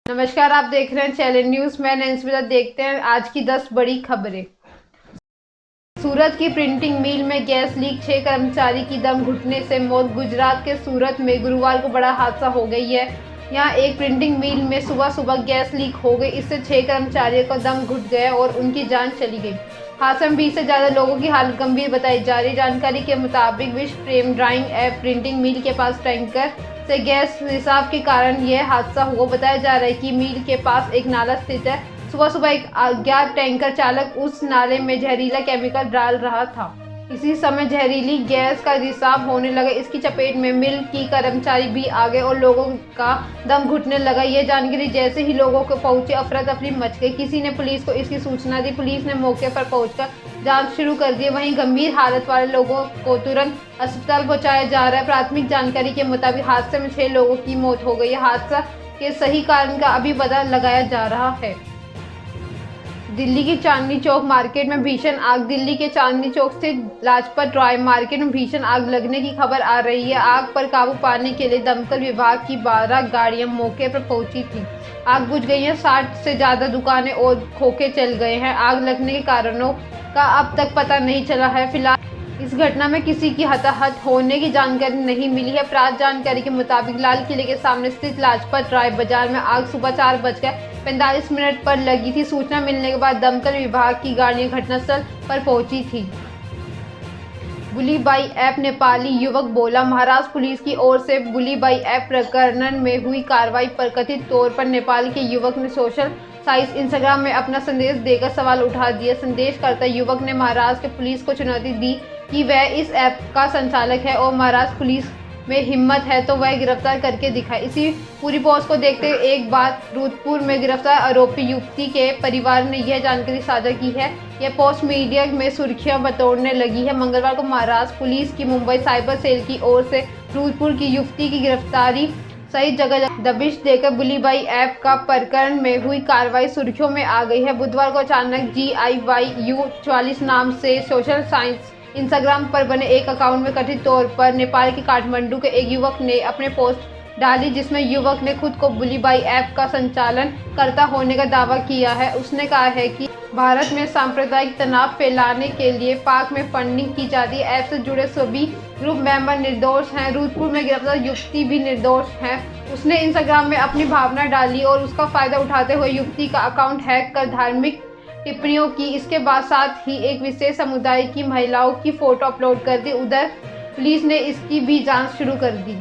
नमस्कार, आप देख रहे हैं चैलेंज न्यूज। मैं नैन्सी। देखते हैं आज की 10 बड़ी खबरें। सूरत की प्रिंटिंग मिल में गैस लीक, 6 कर्मचारी की दम घुटने से मौत। गुजरात के सूरत में गुरुवार को बड़ा हादसा हो गई है। यहां एक प्रिंटिंग मिल में सुबह सुबह गैस लीक हो गई। इससे 6 कर्मचारियों का दम घुट गया और उनकी जान चली गई। हादसे में 20 से ज्यादा लोगों की हालत गंभीर बताई जा रही। जानकारी के मुताबिक विश्व फ्रेम ड्राइंग एप प्रिंटिंग मिल के पास टैंकर से गैस रिसाव के कारण यह हादसा हुआ। बताया जा रहा है कि मिल के पास एक नाला स्थित है। सुबह सुबह एक अज्ञात टैंकर चालक उस नाले में जहरीला केमिकल डाल रहा था। इसी समय जहरीली गैस का रिसाव होने लगा। इसकी चपेट में मिल की कर्मचारी भी आ गए और लोगों का दम घुटने लगा। यह जानकारी जैसे ही लोगों को पहुंची, अफरा तफरी मच गई। किसी ने पुलिस को इसकी सूचना दी। पुलिस ने मौके पर पहुंचकर जांच शुरू कर दी। वहीं गंभीर हालत वाले लोगों को तुरंत अस्पताल पहुंचाया जा रहा है। प्राथमिक जानकारी के मुताबिक हादसे में 6 लोगों की मौत हो गई है। हादसा के सही कारण का अभी पता लगाया जा रहा है। दिल्ली की चांदनी चौक मार्केट में भीषण आग। दिल्ली के चांदनी चौक स्थित लाजपत राय मार्केट में भीषण आग लगने की खबर आ रही है। आग पर काबू पाने के लिए दमकल विभाग की 12 गाड़ियां मौके पर पहुंची थी। आग बुझ गई है। 60 से ज्यादा दुकानें और खोखे चल गए हैं। आग लगने के कारणों का अब तक पता नहीं चला है। फिलहाल इस घटना में किसी की हताहत होने की जानकारी नहीं मिली है। प्राप्त जानकारी के मुताबिक लाल किले के सामने स्थित लाजपत राय बाजार में आग सुबह 4:45 पर लगी थी। सूचना मिलने के बाद दमकल विभाग की गाड़ियां घटनास्थल पर पहुंची थी। बुलीबाई ऐप नेपाली युवक बोला। महाराष्ट्र पुलिस की ओर से बुलीबाई ऐप प्रकरण में हुई कार्रवाई पर कथित तौर पर नेपाल के युवक ने सोशल साइट इंस्टाग्राम में अपना संदेश देकर सवाल उठा दिया। संदेशकर्ता युवक ने महाराष्ट्र के पुलिस को चुनौती दी कि वह इस ऐप का संचालक है और महाराष्ट्र पुलिस में हिम्मत है तो वह गिरफ्तार करके दिखाए। इसी पूरी पोस्ट को देखते हुए एक बार रुद्रपुर में गिरफ्तार आरोपी युवती के परिवार ने यह जानकारी साझा की है। यह पोस्ट मीडिया में सुर्खियां बटोरने लगी है। मंगलवार को महाराष्ट्र पुलिस की मुंबई साइबर सेल की ओर से रुद्रपुर की युवती की गिरफ्तारी सहित जगह दबिश देकर बुलीबाई ऐप का प्रकरण में हुई कार्रवाई सुर्खियों में आ गई है। बुधवार को अचानक GIYU44 नाम से सोशल साइंस इंस्टाग्राम पर बने एक अकाउंट में कथित तौर पर नेपाल के काठमांडू के एक युवक ने अपने पोस्ट डाली, जिसमें युवक ने खुद को बुलीबाई ऐप का संचालन करता होने का दावा किया है। उसने कहा है कि भारत में सांप्रदायिक तनाव फैलाने के लिए पाक में फंडिंग की जाती है। ऐप से जुड़े सभी ग्रुप मेंबर निर्दोष हैं। रुद्रपुर में गिरफ्तार युवती भी निर्दोष है। उसने इंस्टाग्राम में अपनी भावना डाली और उसका फायदा उठाते हुए युवती का अकाउंट हैक कर धार्मिक टिप्पणियों की। इसके बाद साथ ही एक विशेष समुदाय की महिलाओं की फोटो अपलोड कर दी। उधर पुलिस ने इसकी भी जांच शुरू कर दी।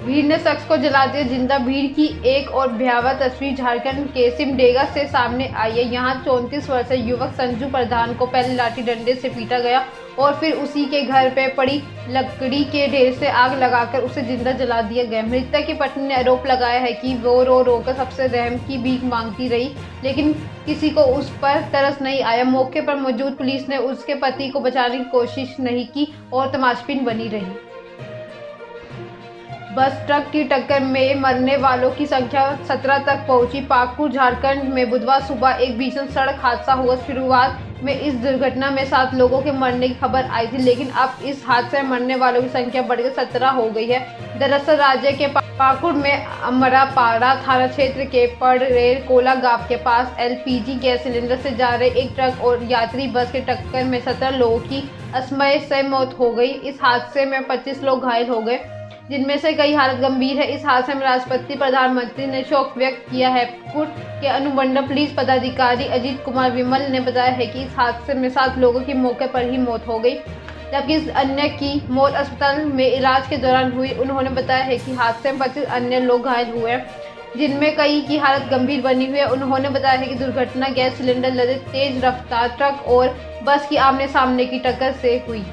भीड़ ने शख्स को जला दिया जिंदा। भीड़ की एक और भयावह तस्वीर झारखंड के सिमडेगा से सामने आई है। यहाँ 34 वर्षीय युवक संजू प्रधान को पहले लाठी डंडे से पीटा गया और फिर उसी के घर पे पड़ी लकड़ी के ढेर से आग लगाकर उसे जिंदा जला दिया गया। मृतक की पत्नी ने आरोप लगाया है कि वो रो कर सबसे रहम की भीख मांगती रही, लेकिन किसी को उस पर तरस नहीं आया। मौके पर मौजूद पुलिस ने उसके पति को बचाने की कोशिश नहीं की और तमाशबीन बनी रही। बस ट्रक की टक्कर में मरने वालों की संख्या 17 तक पहुंची। पाकुड़ झारखंड में बुधवार सुबह एक भीषण सड़क हादसा हुआ। शुरुआत में इस दुर्घटना में 7 लोगों के मरने की खबर आई थी, लेकिन अब इस हादसे में मरने वालों की संख्या बढ़कर 17 हो गई है। दरअसल राज्य के पाकुड़ में अमरापाड़ा थाना क्षेत्र के पड़रेर कोला गांव के पास LPG गैस सिलेंडर से जा रहे एक ट्रक और यात्री बस के टक्कर में 17 लोगों की असमय से मौत हो गई। इस हादसे में 25 लोग घायल हो गए, जिनमें से कई हालत गंभीर है। इस हादसे में राष्ट्रपति प्रधानमंत्री ने शोक व्यक्त किया है। पाकुड़ के अनुमंडल पुलिस पदाधिकारी अजीत कुमार विमल ने बताया है कि इस हादसे में 7 लोगों की मौके पर ही मौत हो गई, जबकि इस अन्य की मौत अस्पताल में इलाज के दौरान हुई। उन्होंने बताया है कि हादसे में 25 अन्य लोग घायल हुए हैं, जिनमें कई की हालत गंभीर बनी हुई है। उन्होंने बताया है कि दुर्घटना गैस सिलेंडर लदे तेज रफ्तार ट्रक और बस की आमने सामने की टक्कर से हुई।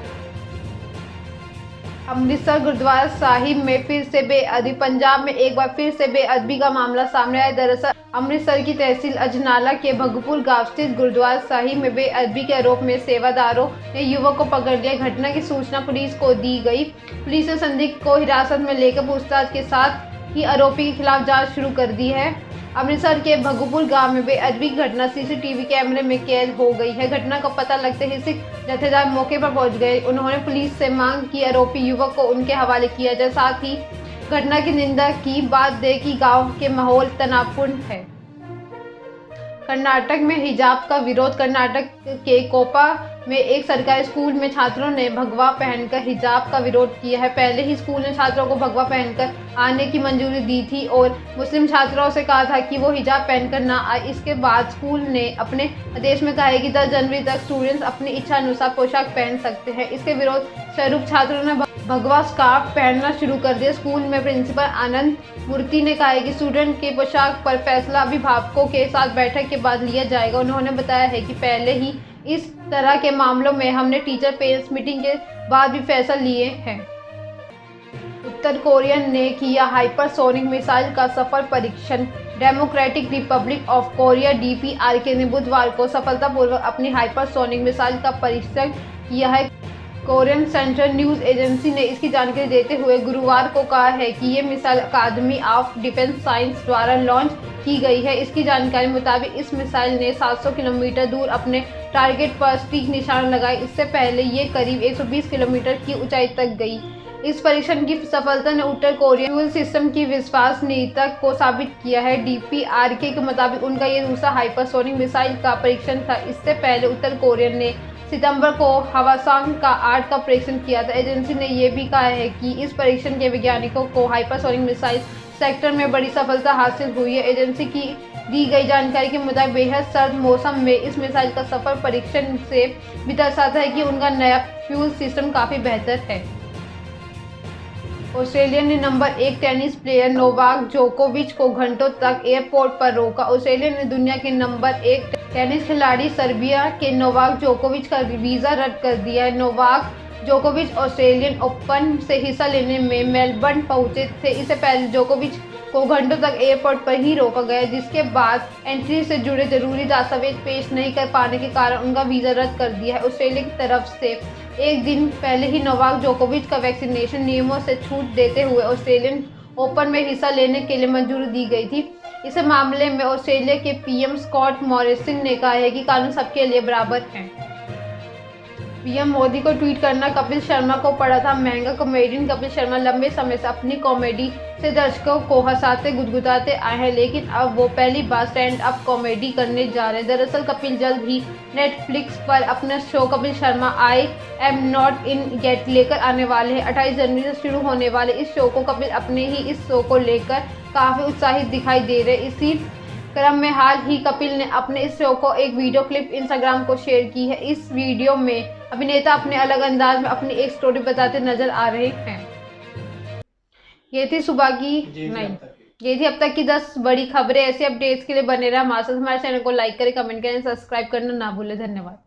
अमृतसर गुरुद्वारा साहिब में फिर से बेअदबी। पंजाब में एक बार फिर से बेअदबी का मामला सामने आया। दरअसल अमृतसर की तहसील अजनाला के भगपुर गांव स्थित गुरुद्वारा साहिब में बेअदबी के आरोप में सेवादारों ने युवक को पकड़ लिया। घटना की सूचना पुलिस को दी गई। पुलिस ने संदिग्ध को हिरासत में लेकर पूछताछ के साथ ही आरोपी के खिलाफ जांच शुरू कर दी है। अमृतसर के भगुपुर गांव में बेअदबी की घटना CCTV कैमरे में कैद हो गई है। घटना का पता लगते ही सिख जत्थेदार मौके पर पहुंच गए। उन्होंने पुलिस से मांग की आरोपी युवक को उनके हवाले किया जाए, साथ ही घटना की निंदा की, बात दे कि गांव के माहौल तनावपूर्ण है। कर्नाटक में हिजाब का विरोध। कर्नाटक के कोपा में एक सरकारी स्कूल में छात्रों ने भगवा पहनकर हिजाब का विरोध किया है। पहले ही स्कूल ने छात्रों को भगवा पहनकर आने की मंजूरी दी थी और मुस्लिम छात्रों से कहा था कि वो हिजाब पहनकर ना आए। इसके बाद स्कूल ने अपने आदेश में कहा है कि 10 जनवरी तक स्टूडेंट्स अपनी इच्छा अनुसार पोशाक पहन सकते हैं। इसके विरोध स्वरूप छात्रों ने भगवा स्कार्फ पहनना शुरू कर दिया। स्कूल में प्रिंसिपल आनंद मूर्ति ने कहा है कि स्टूडेंट के पोशाक पर फैसला अभिभावकों के साथ बैठक के बाद लिया जाएगा। उन्होंने बताया है कि पहले ही इस तरह के मामलों में हमने टीचर पेरेंट्स मीटिंग के बाद भी फैसला लिए हैं। उत्तर कोरिया ने किया हाइपरसोनिक मिसाइल का सफल परीक्षण। Democratic Republic of Korea DPRK ने बुधवार को सफलतापूर्वक अपनी हाइपरसोनिक मिसाइल का परीक्षण किया है। कोरियन सेंट्रल न्यूज़ एजेंसी ने इसकी जानकारी देते हुए गुरुवार को कहा है कि ये missile academy of defence science द्वारा लॉन्च की गई है। इसकी जानकारी मुताबिक इस मिसाइल ने 700 किलोमीटर दूर अपने टारगेट पर सटीक निशाना लगाए। इससे पहले ये करीब 120 किलोमीटर की ऊंचाई तक गई। इस परीक्षण की सफलता ने उत्तर कोरिया फ्यूल सिस्टम की विश्वसनीयता को साबित किया है। DPRK के मुताबिक उनका ये दूसरा हाइपरसोनिक मिसाइल का परीक्षण था। इससे पहले उत्तर कोरिया ने सितंबर को हवासांग का 8 का परीक्षण किया था। एजेंसी ने यह भी कहा है कि इस परीक्षण के वैज्ञानिकों को हाइपरसोनिक मिसाइल सेक्टर में बड़ी सफलता हासिल हुई है। एजेंसी की दी गई जानकारी के मुताबिक बेहद सर्द मौसम में इस मिसाइल का सफल परीक्षण से भी दर्शाता है कि उनका नया फ्यूल सिस्टम काफ़ी बेहतर है। ऑस्ट्रेलिया ने नंबर 1 टेनिस प्लेयर नोवाक जोकोविच को घंटों तक एयरपोर्ट पर रोका। ऑस्ट्रेलिया ने दुनिया के नंबर 1 टेनिस खिलाड़ी सर्बिया के नोवाक जोकोविच का वीज़ा रद्द कर दिया है। नोवाक जोकोविच ऑस्ट्रेलियन ओपन से हिस्सा लेने में मेलबर्न पहुंचे थे। इससे पहले जोकोविच को घंटों तक एयरपोर्ट पर ही रोका गया, जिसके बाद एंट्री से जुड़े जरूरी दस्तावेज पेश नहीं कर पाने के कारण उनका वीज़ा रद्द कर दिया है। ऑस्ट्रेलिया की तरफ से एक दिन पहले ही नोवाक जोकोविच का वैक्सीनेशन नियमों से छूट देते हुए ऑस्ट्रेलियन ओपन में हिस्सा लेने के लिए मंजूरी दी गई थी। इस मामले में ऑस्ट्रेलिया के PM स्कॉट मॉरिसन ने कहा है कि कानून सबके लिए बराबर है। PM मोदी को ट्वीट करना कपिल शर्मा को पड़ा था महंगा। कॉमेडियन कपिल शर्मा लंबे समय से अपनी कॉमेडी से दर्शकों को हंसाते गुदगुदाते आए हैं, लेकिन अब वो पहली बार स्टैंड अप कॉमेडी करने जा रहे हैं। दरअसल कपिल जल्द ही नेटफ्लिक्स पर अपना show Kapil Sharma I am not in yet लेकर आने वाले हैं। 28 जनवरी से शुरू होने वाले इस शो को कपिल अपने ही इस शो को लेकर काफ़ी उत्साहित दिखाई दे रहे। इसी क्रम में हाल ही कपिल ने अपने इस शो को एक वीडियो क्लिप इंस्टाग्राम को शेयर की है। इस वीडियो में अभिनेता अपने अलग अंदाज में अपनी एक स्टोरी बताते नजर आ रहे हैं। ये थी अब तक की 10 बड़ी खबरें। ऐसे अपडेट्स के लिए बने रहे हमारे साथ। हमारे चैनल को लाइक करें, कमेंट करें, सब्सक्राइब करना ना भूलें। धन्यवाद।